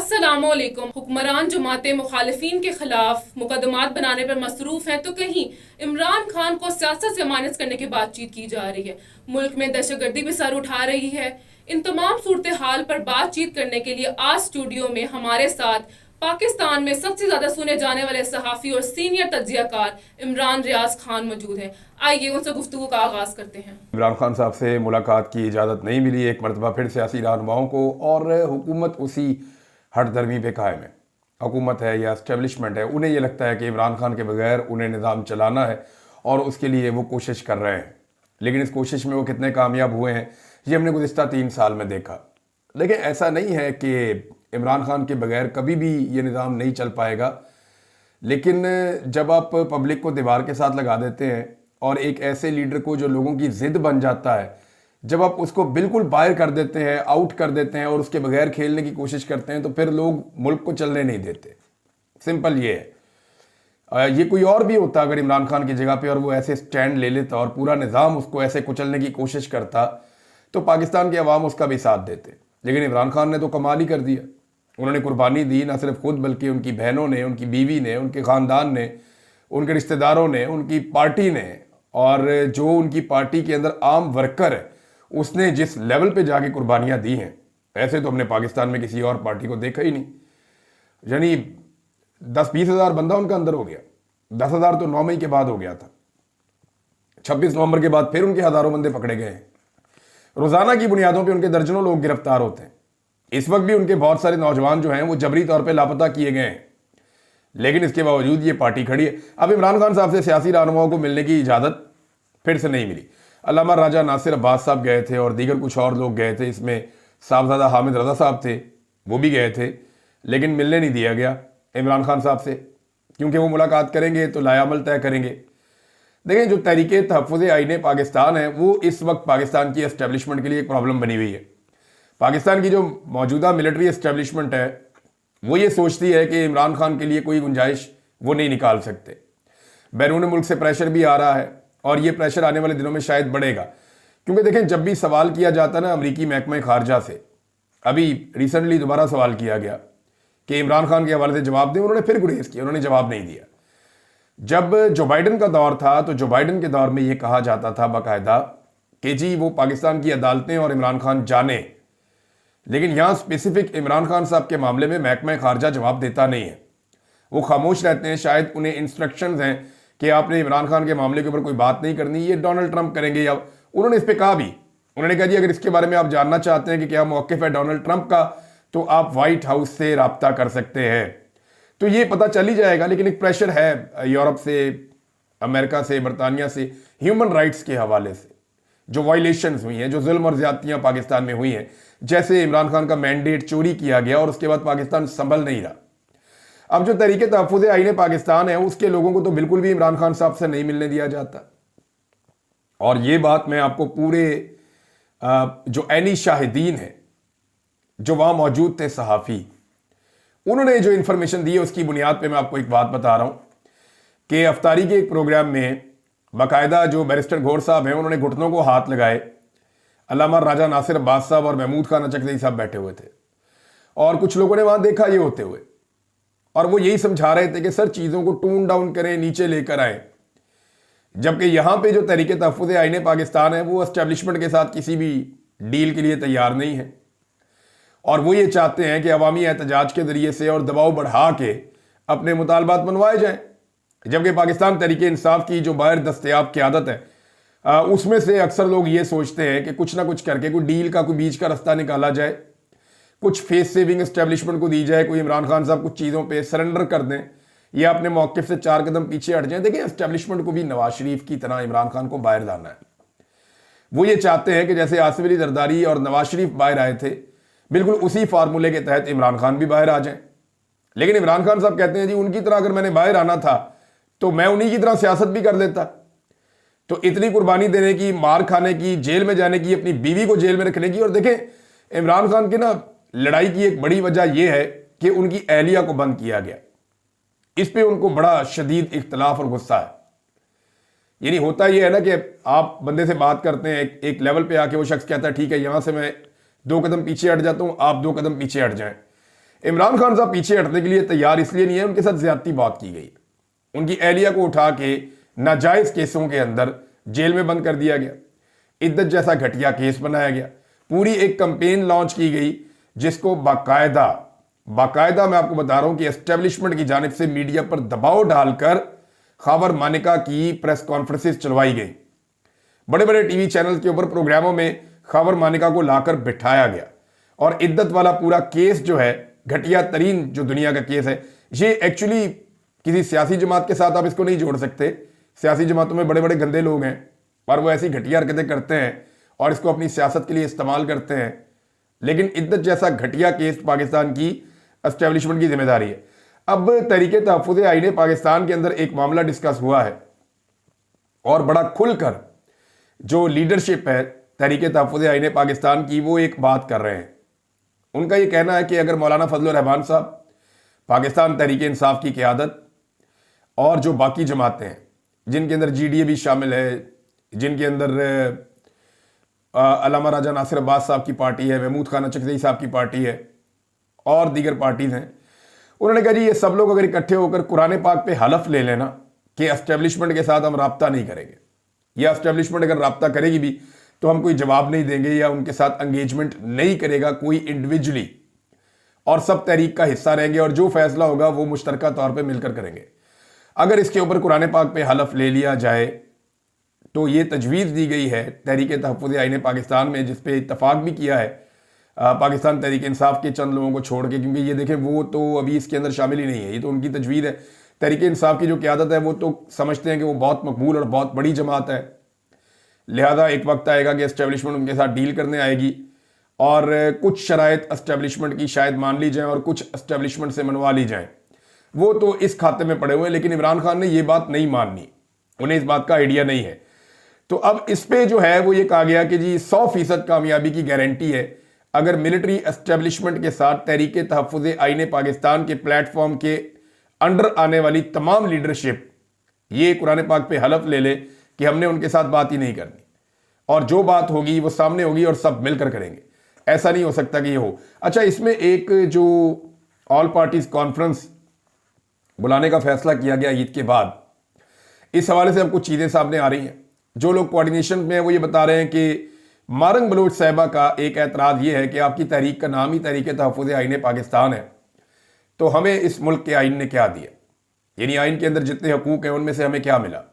अस्सलामुअलैकुम। हुक्मरान जमातें मुखालिफिन के खिलाफ मुकदमात बनाने पर मसरूफ हैं तो कहीं इमरान खान को सियासत से माइनस करने की बातचीत की जा रही है। मुल्क में दहशतगर्दी भी सर उठा रही है। इन तमाम सूरत हाल पर बातचीत करने के लिए आज स्टूडियो में हमारे साथ पाकिस्तान में सबसे ज्यादा सुने जाने वाले सहाफ़ी और सीनियर तज्जियाकार इमरान रियाज खान मौजूद हैं। आइए उनसे गुफ्तगू का आगाज करते हैं। इमरान खान साहब से मुलाकात की इजाज़त नहीं मिली एक मरतबा फिर सियासी रहनुमाओं को, और हुकूमत उसी हठधर्मी पे कायम है। हुकूमत है या इस्टेब्लिशमेंट है, उन्हें ये लगता है कि इमरान खान के बगैर उन्हें निज़ाम चलाना है और उसके लिए वो कोशिश कर रहे हैं। लेकिन इस कोशिश में वो कितने कामयाब हुए हैं ये हमने गुज़िस्ता 3 साल में देखा। लेकिन ऐसा नहीं है कि इमरान खान के बगैर कभी भी ये निज़ाम नहीं चल पाएगा। लेकिन जब आप पब्लिक को दीवार के साथ लगा देते हैं और एक ऐसे लीडर को जो लोगों की ज़िद बन जाता है, जब आप उसको बिल्कुल बाहर कर देते हैं, आउट कर देते हैं और उसके बगैर खेलने की कोशिश करते हैं, तो फिर लोग मुल्क को चलने नहीं देते। सिंपल ये है। ये कोई और भी होता अगर इमरान खान की जगह पे और वो ऐसे स्टैंड ले लेता और पूरा निज़ाम उसको ऐसे कुचलने की कोशिश करता, तो पाकिस्तान के अवाम उसका भी साथ देते। लेकिन इमरान खान ने तो कमाल ही कर दिया। उन्होंने कुर्बानी दी, ना सिर्फ खुद बल्कि उनकी बहनों ने, उनकी बीवी ने, उनके ख़ानदान ने, उनके रिश्तेदारों ने, उनकी पार्टी ने, और जो उनकी पार्टी के अंदर आम वर्कर है उसने जिस लेवल पे जाके कुर्बानियाँ दी हैं, ऐसे तो हमने पाकिस्तान में किसी और पार्टी को देखा ही नहीं। यानी 10-20 हज़ार बंदा उनका अंदर हो गया। 10 हज़ार तो 9 मई के बाद हो गया था। 26 नवंबर के बाद फिर उनके हज़ारों बंदे पकड़े गए हैं। रोज़ाना की बुनियादों पे उनके दर्जनों लोग गिरफ्तार होते हैं। इस वक्त भी उनके बहुत सारे नौजवान जो हैं वो जबरी तौर पे लापता किए गए हैं। लेकिन इसके बावजूद ये पार्टी खड़ी है। अब इमरान खान साहब से सियासी रहनुमाओं को मिलने की इजाज़त फिर से नहीं मिली। अल्लामा राजा नासिर अब्बास साहब गए थे और दीगर कुछ और लोग गए थे। इसमें साहबजादा हामिद रज़ा साहब थे, वो भी गए थे, लेकिन मिलने नहीं दिया गया इमरान खान साहब से, क्योंकि वो मुलाकात करेंगे तो लायामल तय करेंगे। देखें, जो तहरीके तहफ़्फ़ुज़ आईन पाकिस्तान है वो इस वक्त पाकिस्तान की एस्टेब्लिशमेंट के लिए एक प्रॉब्लम बनी हुई है। पाकिस्तान की जो मौजूदा मिलिट्री एस्टेब्लिशमेंट है वो ये सोचती है कि इमरान खान के लिए कोई गुंजाइश वो नहीं निकाल सकते। बैरून मुल्क से प्रेशर भी आ रहा है और ये प्रेशर आने वाले दिनों में शायद बढ़ेगा, क्योंकि देखें, जब भी सवाल किया जाता है ना अमरीकी महकमा खारजा से, अभी रिसेंटली दोबारा सवाल किया गया कि इमरान खान के हवाले से जवाब दें, उन्होंने फिर गुरेज किया, उन्होंने जवाब नहीं दिया। जब जो बाइडन का दौर था तो जो बाइडन के दौर में ये कहा जाता था बाकायदा कि जी वो पाकिस्तान की अदालतें और इमरान खान जाने, लेकिन यहाँ स्पेसिफिक इमरान खान साहब के मामले में महकमा खारजा जवाब देता नहीं है। वो खामोश रहते हैं। शायद उन्हें इंस्ट्रक्शंस हैं कि आपने इमरान खान के मामले के ऊपर कोई बात नहीं करनी, ये डोनाल्ड ट्रंप करेंगे। या उन्होंने इस पर कहा भी, उन्होंने कहा जी अगर इसके बारे में आप जानना चाहते हैं कि क्या मौक़िफ़ है डोनाल्ड ट्रंप का, तो आप वाइट हाउस से रब्ता कर सकते हैं। तो ये पता चल ही जाएगा। लेकिन एक प्रेशर है यूरोप से, अमेरिका से, बरतानिया से, ह्यूमन राइट्स के हवाले से जो वायलेशंस हुई हैं, जो जुल्म और ज़्यादतियाँ पाकिस्तान में हुई हैं, जैसे इमरान खान का मैंडेट चोरी किया गया और उसके बाद पाकिस्तान संभल नहीं रहा। अब जो तरीके तहफ़्फ़ुज़ आईन पाकिस्तान है उसके लोगों को तो बिल्कुल भी इमरान खान साहब से नहीं मिलने दिया जाता। और ये बात मैं आपको पूरे जो ऐनी शाहिदीन है जो वहाँ मौजूद थे सहाफ़ी, उन्होंने जो इन्फॉर्मेशन दी है उसकी बुनियाद पे मैं आपको एक बात बता रहा हूँ कि अफ्तारी के एक प्रोग्राम में बाकायदा जो बैरिस्टर गौर साहब हैं उन्होंने घुटनों को हाथ लगाए। अल्लामा राजा नासिर अब्बास साहब और महमूद खान अचकज़ई साहब बैठे हुए थे और कुछ लोगों ने वहाँ देखा ये होते हुए, और वो यही समझा रहे थे कि सर चीज़ों को टून डाउन करें, नीचे लेकर आए। जबकि यहाँ पे जो तरीके तहफ़्फ़ुज़ आईन पाकिस्तान है वो एस्टेब्लिशमेंट के साथ किसी भी डील के लिए तैयार नहीं है और वो ये चाहते हैं कि अवामी एहतजाज के ज़रिए से और दबाव बढ़ा के अपने मुतालबात मनवाए जाएँ। जबकि पाकिस्तान तहरीक इंसाफ की जो बाहर दस्तयाब क़यादत है उसमें से अक्सर लोग ये सोचते हैं कि कुछ ना कुछ करके कोई डील का, कोई बीच का रास्ता निकाला जाए, कुछ फेस सेविंग एस्टेब्लिशमेंट को दी जाए, कोई इमरान खान साहब कुछ चीज़ों पे सरेंडर कर दें या अपने मौक़िफ़ से 4 कदम पीछे हट जाएं। देखिए, एस्टेब्लिशमेंट को भी नवाज शरीफ की तरह इमरान खान को बाहर लाना है। वो ये चाहते हैं कि जैसे आसिफ अली जरदारी और नवाज शरीफ बाहर आए थे, बिल्कुल उसी फार्मूले के तहत इमरान खान भी बाहर आ जाएं। लेकिन इमरान खान साहब कहते हैं जी उनकी तरह अगर मैंने बाहर आना था तो मैं उन्हीं की तरह सियासत भी कर लेता। तो इतनी कुर्बानी देने की, मार खाने की, जेल में जाने की, अपनी बीवी को जेल में रखने की। और देखें, इमरान खान की ना लड़ाई की एक बड़ी वजह यह है कि उनकी अहलिया को बंद किया गया। इस पे उनको बड़ा शदीद इख्तलाफ और गुस्सा है। यानी होता यह है ना कि आप बंदे से बात करते हैं, एक लेवल पे आके वो शख्स कहता है ठीक है, यहां से मैं 2 कदम पीछे हट जाता हूं, आप 2 कदम पीछे हट जाएं। इमरान खान साहब पीछे हटने के लिए तैयार इसलिए नहीं है, उनके साथ ज्यादती बहुत की गई। उनकी एहलिया को उठा के नाजायज केसों के अंदर जेल में बंद कर दिया गया, इद्दत जैसा घटिया केस बनाया गया, पूरी एक कैंपेन लॉन्च की गई जिसको बाकायदा मैं आपको बता रहा हूं कि एस्टेब्लिशमेंट की जानिब से मीडिया पर दबाव डालकर खैबर मानिका की प्रेस कॉन्फ्रेंसेस चलवाई गई। बड़े बड़े टीवी चैनल के ऊपर प्रोग्रामों में खैबर मानिका को लाकर बिठाया गया और इद्दत वाला पूरा केस जो है, घटिया तरीन जो दुनिया का केस है, ये एक्चुअली किसी सियासी जमात के साथ आप इसको नहीं जोड़ सकते। सियासी जमातों में बड़े बड़े गंदे लोग हैं और वो ऐसी घटिया हरकतें करते हैं और इसको अपनी सियासत के लिए इस्तेमाल करते हैं, लेकिन इद्दत जैसा घटिया केस पाकिस्तान की एस्टेब्लिशमेंट की जिम्मेदारी है। अब तहरीके तहफ़्फ़ुज़ आईन पाकिस्तान के अंदर एक मामला डिस्कस हुआ है और बड़ा खुलकर जो लीडरशिप है तहरीके तहफ़्फ़ुज़ आईन पाकिस्तान की, वो एक बात कर रहे हैं। उनका ये कहना है कि अगर मौलाना फजलुर रहमान साहब, पाकिस्तान तहरीक इंसाफ की क़यादत और जो बाकी जमातें हैं जिनके अंदर GDA भी शामिल है, जिनके अंदर अल्लामा राजा नासिर अब्बास साहब की पार्टी है, महमूद खान चकजई साहब की पार्टी है और दीगर पार्टीज़ हैं, उन्होंने कहा जी ये सब लोग अगर इकट्ठे होकर कुरान पाक पे हलफ ले लेना कि एस्टेब्लिशमेंट के साथ हम राब्ता नहीं करेंगे, या एस्टेब्लिशमेंट अगर राब्ता करेगी भी तो हम कोई जवाब नहीं देंगे या उनके साथ एंगेजमेंट नहीं करेगा कोई इंडिविजुअली, और सब तहरीक का हिस्सा रहेंगे और जो फैसला होगा वो मुश्तरका तौर पे मिलकर करेंगे। अगर इसके ऊपर कुरान पाक पे हलफ ले लिया जाए तो ये तजवीज़ दी गई है तहरीक तहफ़्फ़ुज़ आईन पाकिस्तान में, जिस पे इत्तफाक भी किया है पाकिस्तान तहरीक इंसाफ के चंद लोगों को छोड़ के, क्योंकि ये देखें वो तो अभी इसके अंदर शामिल ही नहीं है, ये तो उनकी तजवीज़ है। तहरीक इंसाफ की जो क़यादत है वो तो समझते हैं कि वो बहुत मकबूल और बहुत बड़ी जमात है, लिहाजा एक वक्त आएगा कि एस्टेब्लिशमेंट उनके साथ डील करने आएगी और कुछ शराइत एस्टेब्लिशमेंट की शायद मान ली जाएँ और कुछ एस्टेब्लिशमेंट से मनवा ली जाएँ। वो तो इस खाते में पड़े हुए हैं, लेकिन इमरान खान ने ये बात नहीं माननी, उन्हें इस बात का आइडिया नहीं है। तो अब इस पे जो है वो ये कहा गया कि जी 100% कामयाबी की गारंटी है अगर मिलिट्री एस्टेब्लिशमेंट के साथ तहरीक तहफ़्फ़ुज़ आईन पाकिस्तान के प्लेटफॉर्म के अंडर आने वाली तमाम लीडरशिप ये कुरान पाक पे हलफ ले ले कि हमने उनके साथ बात ही नहीं करनी और जो बात होगी वो सामने होगी और सब मिलकर करेंगे। ऐसा नहीं हो सकता कि ये हो। अच्छा, इसमें एक जो ऑल पार्टीज कॉन्फ्रेंस बुलाने का फैसला किया गया ईद के बाद, इस हवाले से अब कुछ चीज़ें सामने आ रही हैं। जो लोग कोऑर्डिनेशन में हैं वो ये बता रहे हैं कि मारंग बलोच साहिबा का एक एतराज़ ये है कि आपकी तहरीक का नाम ही तहरीक तहफ़्फ़ुज़ आईन पाकिस्तान है, तो हमें इस मुल्क के आइन ने क्या दिया, यानी आइन के अंदर जितने हकूक़ हैं उनमें से हमें क्या मिला।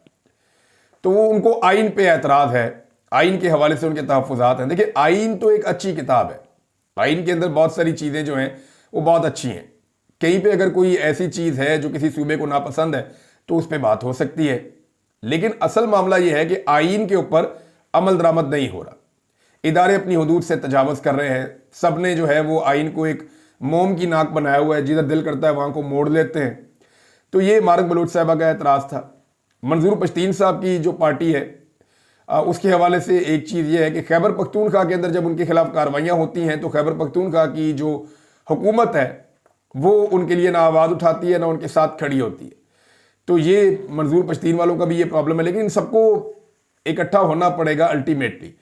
तो वो उनको आइन पे एतराज़ है, आइन के हवाले से उनके तहफ़्फ़ुज़ात हैं। देखिए, आइन तो एक अच्छी किताब है, आइन के अंदर बहुत सारी चीज़ें जो हैं वो बहुत अच्छी हैं। कहीं पे अगर कोई ऐसी चीज़ है जो किसी सूबे को नापसंद है तो उस पर बात हो सकती है, लेकिन असल मामला ये है कि आइन के ऊपर अमल दरामद नहीं हो रहा, इदारे अपनी हदूद से तजावज़ कर रहे हैं। सब ने जो है वो आइन को एक मोम की नाक बनाया हुआ है, जिधर दिल करता है वहाँ को मोड़ लेते हैं। तो ये मारंग बलोच साहिबा का एतराज़ था। मंजूर पश्तीन साहब की जो पार्टी है उसके हवाले से एक चीज़ ये है कि खैबर पख्तूनख्वा के अंदर जब उनके खिलाफ कार्रवाइयाँ होती हैं तो खैबर पख्तूनख्वा की जो हुकूमत है वो उनके लिए ना आवाज़ उठाती है ना उनके साथ खड़ी होती है। तो ये मंजूर पश्तीन वालों का भी ये प्रॉब्लम है, लेकिन इन सबको इकट्ठा होना पड़ेगा अल्टीमेटली।